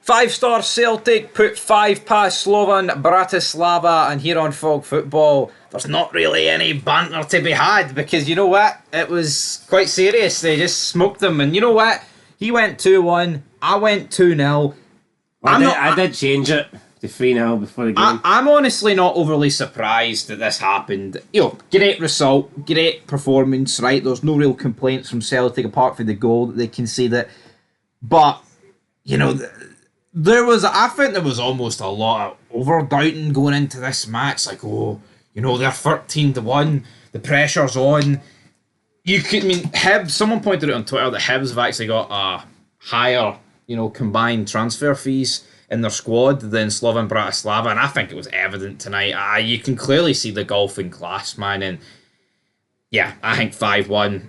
5-star Celtic put 5 past Slovan Bratislava, and here on Fog Football, there's not really any banter to be had because you know what? It was quite serious. They just smoked them, and you know what? He went 2-1, I went 2-0. I did change it to 3-0 before the game. I'm honestly not overly surprised that this happened. Great result, great performance, right? There's no real complaints from Celtic apart from the goal that they conceded. But, I think there was almost a lot of over-doubting going into this match. Like, they're 13-1, the pressure's on. Hibs, someone pointed out on Twitter that Hibs have actually got a higher, combined transfer fees in their squad than Slovan Bratislava, and I think it was evident tonight. You can clearly see the golfing class, man, and yeah, I think 5-1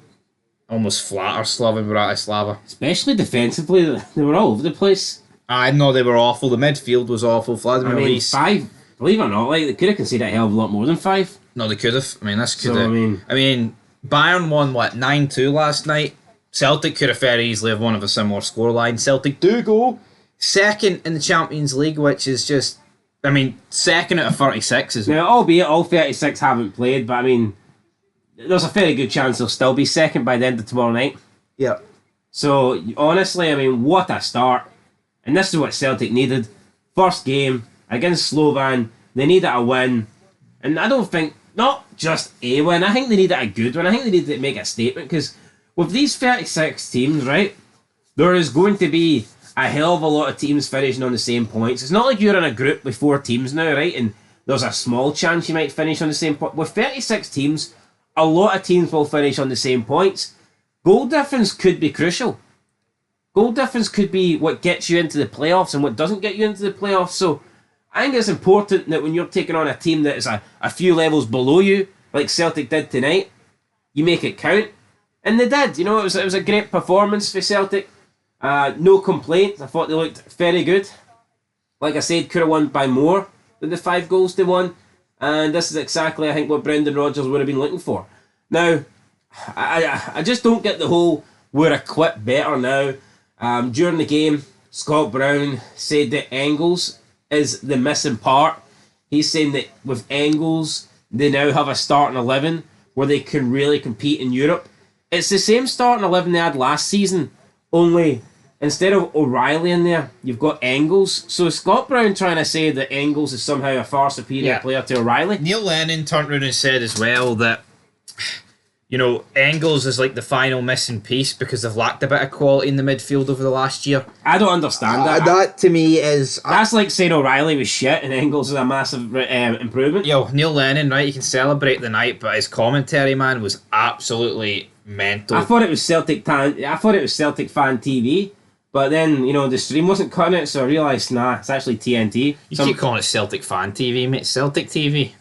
almost flatters Slovan Bratislava. Especially defensively, they were all over the place. I know they were awful. The midfield was awful. Vladimir Rees. 5, believe it or not, they could have conceded a hell of a lot more than 5. No, they could have. Bayern won, 9-2 last night. Celtic could have very easily have won of a similar scoreline. Celtic do go second in the Champions League, which is just, second out of 36 is... Now, albeit all 36 haven't played, but there's a very good chance they'll still be second by the end of tomorrow night. Yeah. So, honestly, what a start. And this is what Celtic needed. First game against Slovan, they needed a win. And I don't think, not just a win, I think they needed a good one. I think they needed to make a statement, because with these 36 teams, right, there is going to be a hell of a lot of teams finishing on the same points. It's not like you're in a group with 4 teams now, right, and there's a small chance you might finish on the same point. With 36 teams, a lot of teams will finish on the same points. Goal difference could be crucial. Goal difference could be what gets you into the playoffs and what doesn't get you into the playoffs. So I think it's important that when you're taking on a team that is a few levels below you, like Celtic did tonight, you make it count. And they did. It was a great performance for Celtic. No complaints. I thought they looked very good. Like I said, could have won by more than the 5 goals they won. And this is exactly, I think, what Brendan Rodgers would have been looking for. Now, I just don't get the whole we're equipped better now. During the game, Scott Brown said that Engels is the missing part. He's saying that with Engels, they now have a starting 11 where they can really compete in Europe. It's the same starting 11 they had last season, only instead of O'Reilly in there, you've got Engels. So is Scott Brown trying to say that Engels is somehow a far superior player to O'Reilly? Neil Lennon turned around and said as well that Engels is like the final missing piece because they've lacked a bit of quality in the midfield over the last year. I don't understand that. That to me is... That's like saying O'Reilly was shit and Engels is a massive improvement. Neil Lennon, right, you can celebrate the night, but his commentary, man, was absolutely mental. I thought it was Celtic fan TV, but then, the stream wasn't cutting it, so I realised, it's actually TNT. You keep calling it Celtic fan TV, mate. Celtic TV.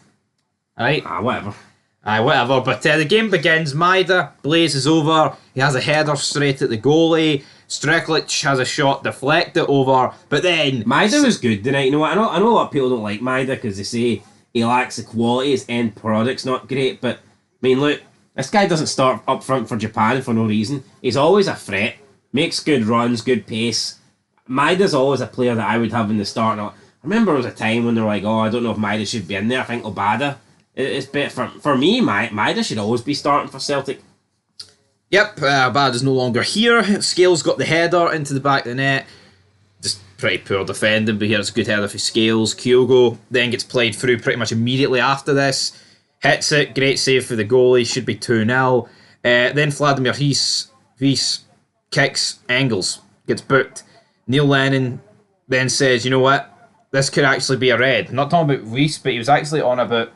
Alright? Whatever. Whatever, but the game begins. Maida blazes over. He has a header straight at the goalie. Stricklich has a shot deflected over, but then... Maida was good tonight. I know a lot of people don't like Maida because they say he lacks the quality. His end product's not great, but, look, this guy doesn't start up front for Japan for no reason. He's always a threat. Makes good runs, good pace. Maida's always a player that I would have in the start. I remember there was a time when they were like, I don't know if Maida should be in there. I think Obada. It's better for me. Maida should always be starting for Celtic. Yep, Bada's no longer here. Scales got the header into the back of the net. Just pretty poor defending, but here's a good header for Scales. Kyogo then gets played through pretty much immediately after this. Hits it, great save for the goalie, should be 2-0. Then Vladimir Rees kicks Engels, gets booked. Neil Lennon then says, you know what, this could actually be a red. Not talking about Rees, but he was actually on about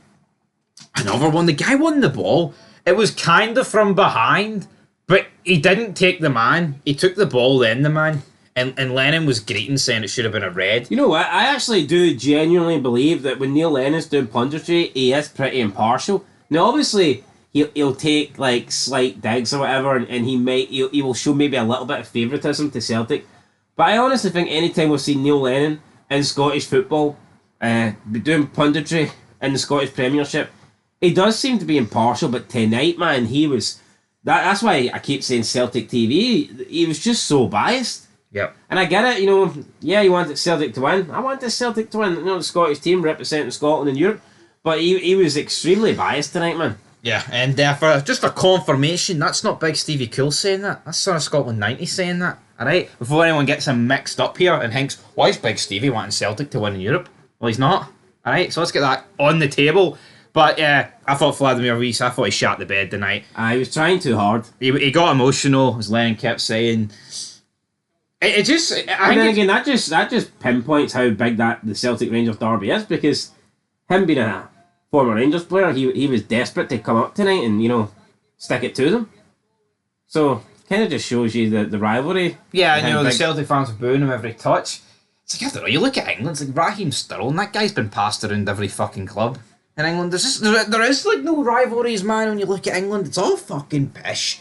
another one. The guy won the ball. It was kind of from behind, but he didn't take the man. He took the ball, then the man. And Lennon was greeting, saying it should have been a red. You know what? I actually do genuinely believe that when Neil Lennon's doing punditry, he is pretty impartial. Now, obviously, he'll take like slight digs or whatever, and he will show maybe a little bit of favouritism to Celtic. But I honestly think anytime we've seen Neil Lennon in Scottish football, doing punditry in the Scottish Premiership, he does seem to be impartial. But tonight, man, he was... That's why I keep saying Celtic TV. He was just so biased. Yep. And I get it, you know, yeah, you wanted Celtic to win. I wanted Celtic to win, you know, the Scottish team representing Scotland in Europe. But he was extremely biased tonight, man. Yeah, and for confirmation, that's not Big Stevie Cool saying that. That's Son of Scotland 90 saying that. Alright? Before anyone gets him mixed up here and thinks, why is Big Stevie wanting Celtic to win in Europe? Well, he's not. Alright, so let's get that on the table. But yeah, I thought Vladimir Rees, I thought he shat the bed tonight. He was trying too hard. He got emotional, as Lennon kept saying. It just... And then again, that just pinpoints how big the Celtic Rangers derby is, because him being a former Rangers player, he was desperate to come up tonight and, you know, stick it to them. So, kind of just shows you the rivalry. Yeah, and you know, the Celtic fans were booing him every touch. It's like, I don't know, you look at England, it's like Raheem Sterling, that guy's been passed around every fucking club in England. There is like no rivalries, man, when you look at England. It's all fucking pish.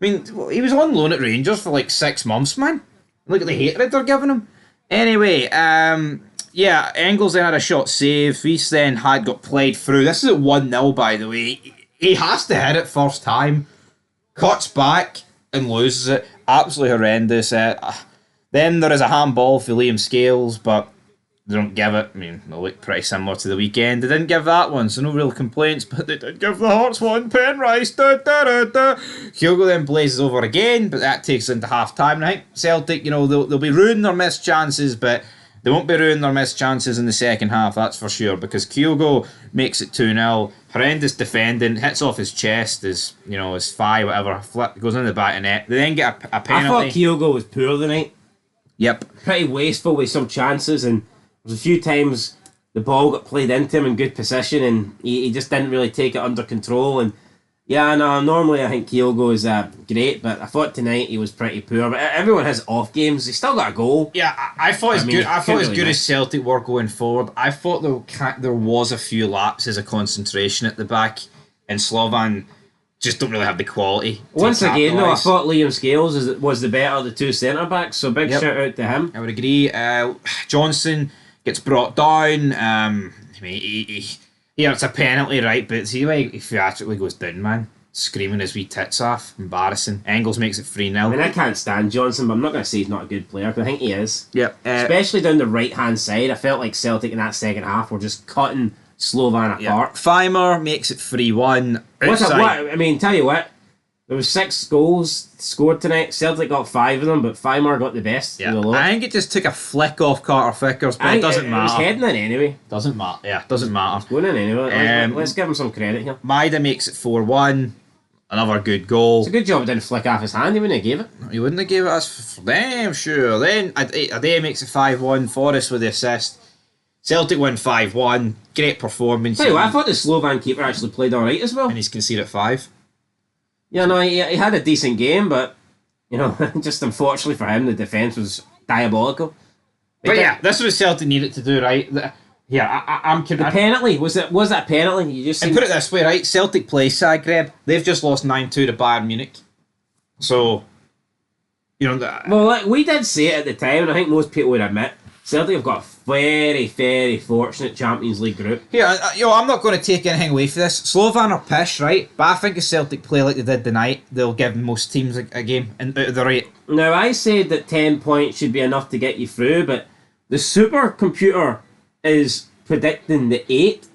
I mean, he was on loan at Rangers for like 6 months, man. Look at the hatred they're giving him. Anyway, yeah, Engels then had a shot save. Rees then had got played through. This is at 1-0, by the way. He has to hit it first time. Cuts back and loses it. Absolutely horrendous. Then there is a handball for Liam Scales, but they don't give it. I mean, they look pretty similar to the weekend. They didn't give that one, so no real complaints, but they did give the Hearts one. Penrice. Hugo then blazes over again, but that takes into half time. I think Celtic, you know, they'll be ruining their missed chances, but they won't be ruining their missed chances in the second half, that's for sure, because Kyogo makes it 2-0. Horrendous defending, hits off his chest, his thigh, whatever, goes in the back of net. They then get a penalty. I thought Kyogo was poor tonight. Yep. Pretty wasteful with some chances, and there was a few times the ball got played into him in good position, and he just didn't really take it under control. And yeah, no, normally I think Kyogo is great, but I thought tonight he was pretty poor. But everyone has off games. He still got a goal. Yeah, I thought as good. I thought as good as Celtic were going forward. I thought there was a few lapses of concentration at the back, and Slovan just don't really have the quality. Once again, though, I thought Liam Scales was the better of the two centre backs. So big shout out to him. I would agree. Johnson gets brought down. I mean, it's a penalty, right? But see, like, if he actually goes down, man, screaming his wee tits off, embarrassing. Engels makes it 3-0. I mean, I can't stand Johnson, but I'm not going to say he's not a good player, because I think he is. Yep. Especially down the right hand side, I felt like Celtic in that second half were just cutting Slovan apart. Fimer makes it 3-1. I mean, tell you what, there was 6 goals scored tonight. Celtic got 5 of them, but Fimer got the best. Yeah. I think it just took a flick off Carter Vickers, but it doesn't matter. It was heading in anyway. Doesn't matter. Yeah, doesn't matter. It's going in anyway. Let's give him some credit here. Maida makes it 4-1. Another good goal. It's a good job it didn't flick off his hand. He wouldn't have gave it. He wouldn't have gave it us for damn sure. Then Ade makes it 5-1. Forrest with the assist. Celtic win 5-1. Great performance. Tell you what, I thought the Slovan keeper actually played alright as well. And he's conceded 5. Yeah, no, he had a decent game, but, you know, just unfortunately for him, the defence was diabolical. But yeah, this was Celtic needed to do, right? I'm kidding. The penalty, was that a penalty? You just and put it this way, right? Celtic play Zagreb. They've just lost 9-2 to Bayern Munich. So, you know... Well, like, we did say it at the time, and I think most people would admit, Celtic have got a very, very fortunate Champions League group. Here, I'm not going to take anything away from this. Slovan are pish, right? But I think if Celtic play like they did tonight, they'll give most teams a game and out of the rate. Now, I said that 10 points should be enough to get you through, but the supercomputer is predicting the 8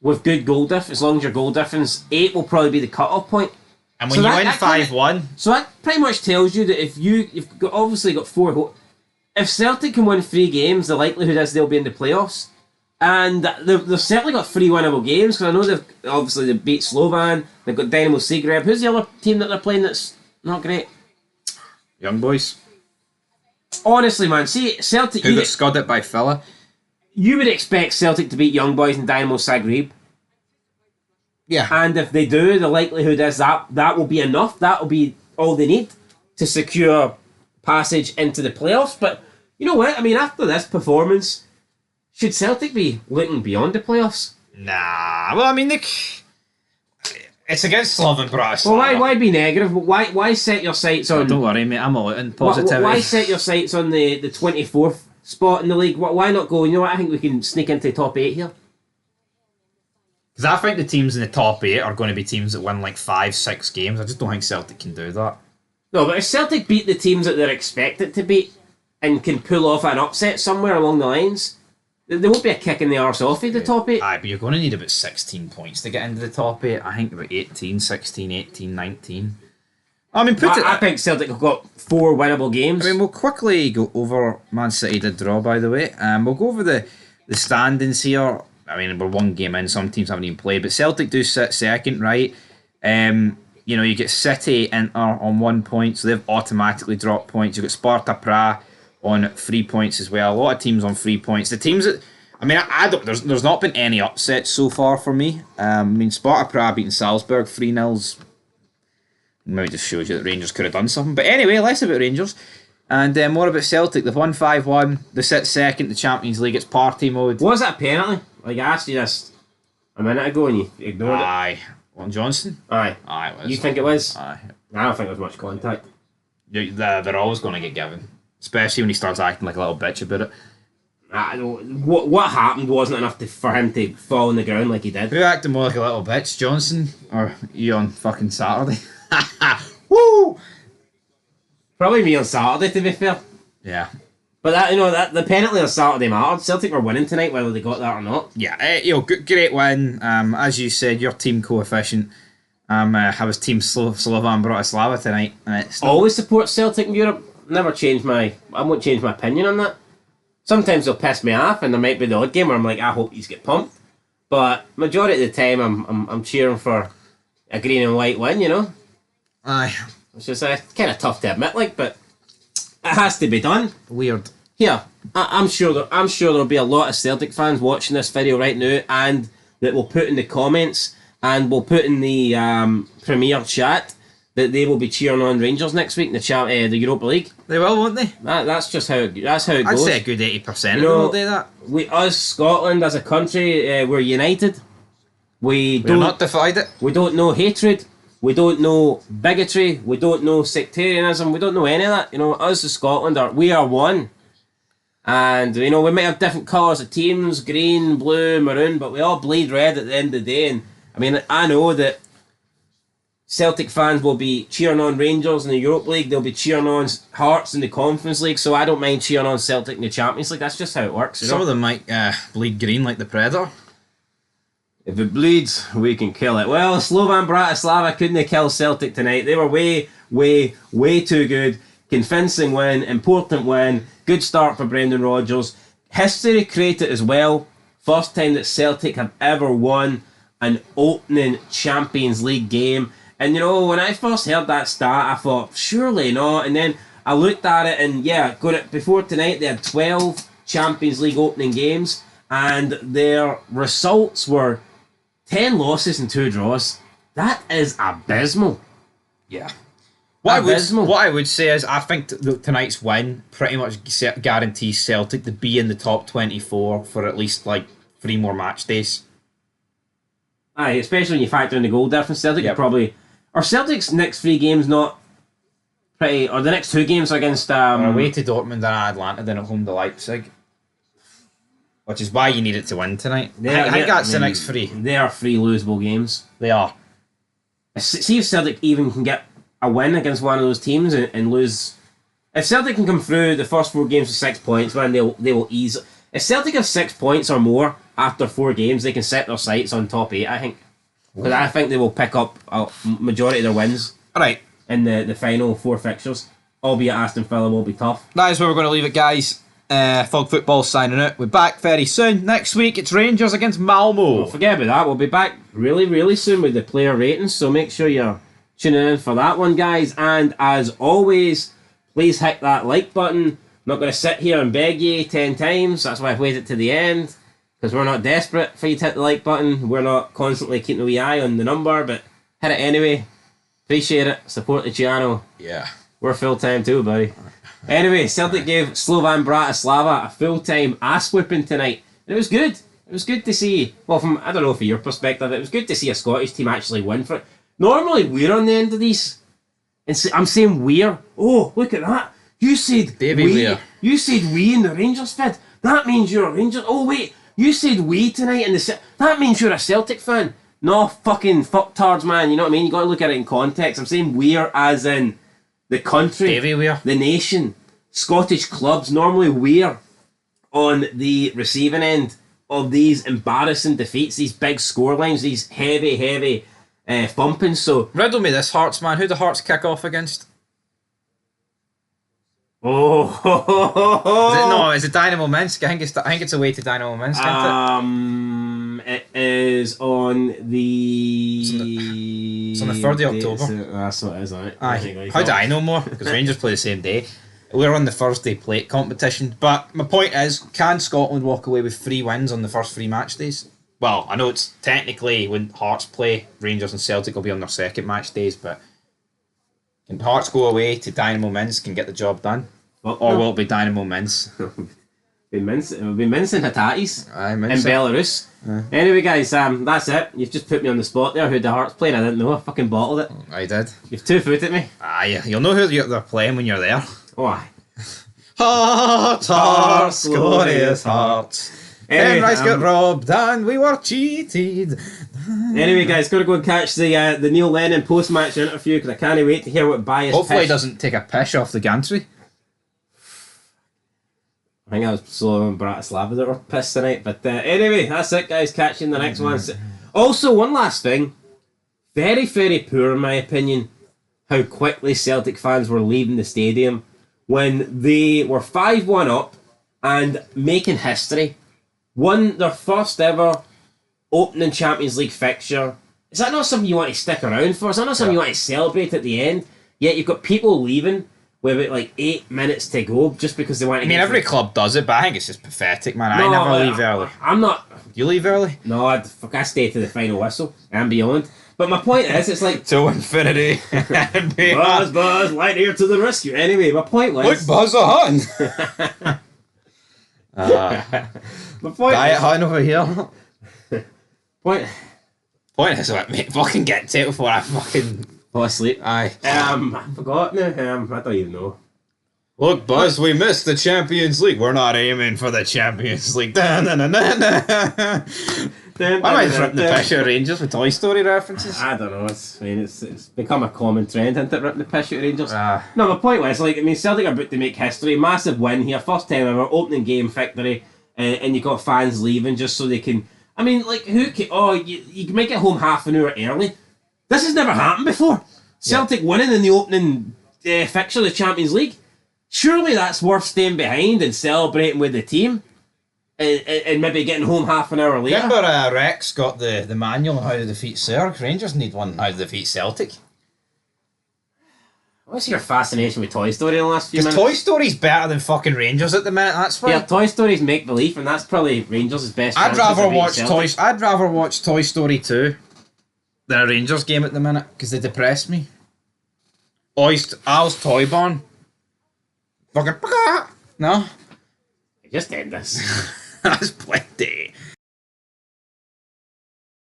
with good goal difference. As long as your goal difference, 8 will probably be the cut-off point. And when you win 5-1... So that pretty much tells you that if you've obviously got 4... If Celtic can win 3 games, the likelihood is they'll be in the playoffs. And they've certainly got 3 winnable games, because I know they beat Slovan, they've got Dynamo Zagreb. Who's the other team that they're playing that's not great? Young Boys. Honestly, man, see, Celtic... Who got scudded by Villa. You would expect Celtic to beat Young Boys and Dynamo Zagreb. Yeah. And if they do, the likelihood is that will be enough. That will be all they need to secure passage into the playoffs. But you know what? I mean, after this performance, should Celtic be looking beyond the playoffs? Nah. Well, I mean, it's against Slovan Bratislava. Well, why be negative? Why set your sights on... Don't worry, mate. I'm all in positivity. Why set your sights on the 24th spot in the league? Why not go, you know what, I think we can sneak into the top 8 here? Because I think the teams in the top 8 are going to be teams that win like 5-6 games. I just don't think Celtic can do that. No, but if Celtic beat the teams that they're expected to beat and can pull off an upset somewhere along the lines, there won't be a kick in the arse off of the top 8. Aye, but you're going to need about 16 points to get into the top 8. I think about 18, 16, 18, 19. I mean, I think Celtic have got 4 winnable games. I mean, we'll quickly go over. Man City did draw, by the way. We'll go over the standings here. I mean, we're 1 game in. Some teams haven't even played, but Celtic do sit second, right? You get City, Inter on 1 point, so they've automatically dropped points. You've got Sparta Prague on 3 points as well. A lot of teams on 3 points. The teams that, I mean, I don't. There's not been any upsets so far for me. I mean, Sparta Prague beating Salzburg 3-0. Maybe just shows you that Rangers could have done something. But anyway, less about Rangers. And more about Celtic. They've won 5-1. They sit second in the Champions League. It's party mode. Was that a penalty? Like, I asked you this a minute ago and you ignored it. Aye. On Johnson? Aye. Aye, it was. You think it was? Aye. I don't think there was much contact. They're always going to get given. Especially when he starts acting like a little bitch about it. What happened wasn't enough for him to fall on the ground like he did. Who acted more like a little bitch, Johnson or you on fucking Saturday? Woo! Probably me on Saturday, to be fair. Yeah. But that the penalty on Saturday mattered. Celtic were winning tonight, whether they got that or not. Yeah, great win. As you said, your team coefficient. I was team Slovan Bratislava tonight. Always support Celtic in Europe. I won't change my opinion on that. Sometimes they'll piss me off, and there might be the odd game where I'm like, I hope these get pumped. But majority of the time, I'm cheering for a green and white win. Aye. It's just kind of tough to admit, but it has to be done. Weird. Here, I'm sure there'll be a lot of Celtic fans watching this video right now, and that will put in the comments and we'll put in the Premier chat that they will be cheering on Rangers next week in the Europa League. They will, won't they? That's just how it goes. I'd say a good 80% of them will do that. Us Scotland as a country, we're united. We're not divided. We don't know hatred. We don't know bigotry. We don't know sectarianism. We don't know any of that. Us as Scotland we are one. And we might have different colours of teams, green, blue, maroon, but we all bleed red at the end of the day. And I mean, I know that Celtic fans will be cheering on Rangers in the Europa League. They'll be cheering on Hearts in the Conference League. So I don't mind cheering on Celtic in the Champions League. That's just how it works. Some of them might bleed green like the Predator. If it bleeds, we can kill it. Well, Slovan Bratislava couldn't kill Celtic tonight. They were way, way, way too good. Convincing win, important win. Good start for Brendan Rodgers. History created as well. First time that Celtic have ever won an opening Champions League game. And when I first heard that stat, I thought, surely not. And then I looked at it and before tonight they had 12 Champions League opening games. And their results were 10 losses and 2 draws. That is abysmal. Yeah. What I would say is I think tonight's win pretty much guarantees Celtic to be in the top 24 for at least 3 more match days. Aye, especially when you factor in the goal difference. Celtic probably... Are Celtic's next 3 games not pretty... Or the next 2 games against... away to Dortmund and Atlanta, then at home to Leipzig. Which is why you need it to win tonight. I think that's the next 3. They are 3 losable games. They are. See if Celtic even can get a win against one of those teams and lose. If Celtic can come through the first 4 games with 6 points, man, they will ease. If Celtic have 6 points or more after 4 games, they can set their sights on top 8, I think. Because I think they will pick up a majority of their wins. Alright. In the final 4 fixtures. Albeit Aston Villa will be tough. That is where we're going to leave it, guys. Thug Football signing out. We're back very soon. Next week, it's Rangers against Malmo. Don't forget about that. We'll be back really, really soon with the player ratings. So make sure you're tuning in for that one, guys. And as always, please hit that like button. I'm not going to sit here and beg you 10 times. That's why I've waited to the end. Because we're not desperate for you to hit the like button. We're not constantly keeping a wee eye on the number. But hit it anyway. Appreciate it. Support the channel. Yeah. We're full-time too, buddy. Anyway, Celtic gave Slovan Bratislava a full-time ass-whipping tonight. And it was good. It was good to see, well, from I don't know, from your perspective, it was good to see a Scottish team actually win for it. Normally, we're on the end of these. And I'm saying we're. Oh, look at that. You said Baby we. we're. You said we in the Rangers vid. That means you're a Rangers. Oh, wait. You said we tonight in the... That means you're a Celtic fan. No fucking fucktards, man. You know what I mean? You got to look at it in context. I'm saying we're as in the country, Everywhere. the nation, Scottish clubs normally wear on the receiving end of these embarrassing defeats, these big score lines, these heavy thumpings. So Riddle me this, Hearts, man. Who the Hearts kick off against? Is it Dynamo Minsk? I think it's away to Dynamo Minsk, isn't it? It is on the. It's on the 3rd of October. That's what it is, right? Aye. How do I know more? Because Rangers play the same day. We're on the Thursday plate competition. But my point is, can Scotland walk away with 3 wins on the first 3 match days? Well, I know it's technically when Hearts play, Rangers and Celtic will be on their second match days, but can Hearts go away to Dynamo Minsk and get the job done? Well, Or will it be Dynamo Minsk? It'll be Minsk and Hatatis Aye, in Minsk. Belarus. Anyway, guys, that's it. You've just put me on the spot there. Who the Hearts playing? I didn't know. I fucking bottled it. I did. You've 2-footed me. Aye, you'll know who they're playing when you're there. Oh, aye. Hearts, glorious Hearts. Anyway, Enrights got robbed and we were cheated. Anyway, guys, gotta go and catch the Neil Lennon post-match interview because I can't wait to hear what bias. Hopefully he pitch. doesn't take a piss off the gantry. I think that was Slovan Bratislava that were pissed tonight. But anyway, that's it, guys. Catch you in the next one. Also, one last thing. Very, very poor, in my opinion, how quickly Celtic fans were leaving the stadium when they were 5-1 up and making history. Won their first ever opening Champions League fixture. Is that not something you want to stick around for? Is that not something you want to celebrate at the end? Yet you've got people leaving with about like 8 minutes to go just because they want to. I mean, every club does it, but I think it's just pathetic, man. I never leave early. I'm not. You leave early? No, I stay to the final whistle and beyond. But my point is, it's like To infinity and beyond. Buzz, light here to the rescue. Anyway, my point was. Look, Buzz a Hutton. My point. Diet Hutton over here. Point. Point is, what, mate, fucking get to it before I fucking Fall asleep. aye. I forgot now. I don't even know. Look, Buzz, we missed the Champions League. We're not aiming for the Champions League. Why am I just ripping the piss out of Rangers with Toy Story references? I don't know. It's become a common trend, isn't it? Ripping the piss out of Rangers. Ah. No, my point was Celtic are about to make history. Massive win here, first time ever, opening game victory, and you got fans leaving just so they can. I mean, like who? You can make it home half an hour early. This has never happened before. Celtic winning in the opening fixture of the Champions League. Surely that's worth staying behind and celebrating with the team. And maybe getting home half an hour later. Remember Rex got the manual on how to defeat Cerc? Rangers need one on how to defeat Celtic. What's your fascination with Toy Story in the last few Because minutes? Toy Story's better than fucking Rangers at the minute, that's why. Yeah, Toy Story's make believe, and that's probably Rangers' best. I'd rather watch Celtic. I'd rather watch Toy Story 2 than a Rangers game at the minute, because they depress me. Al's Toy Barn. Fucking no. Just end this. That's plenty.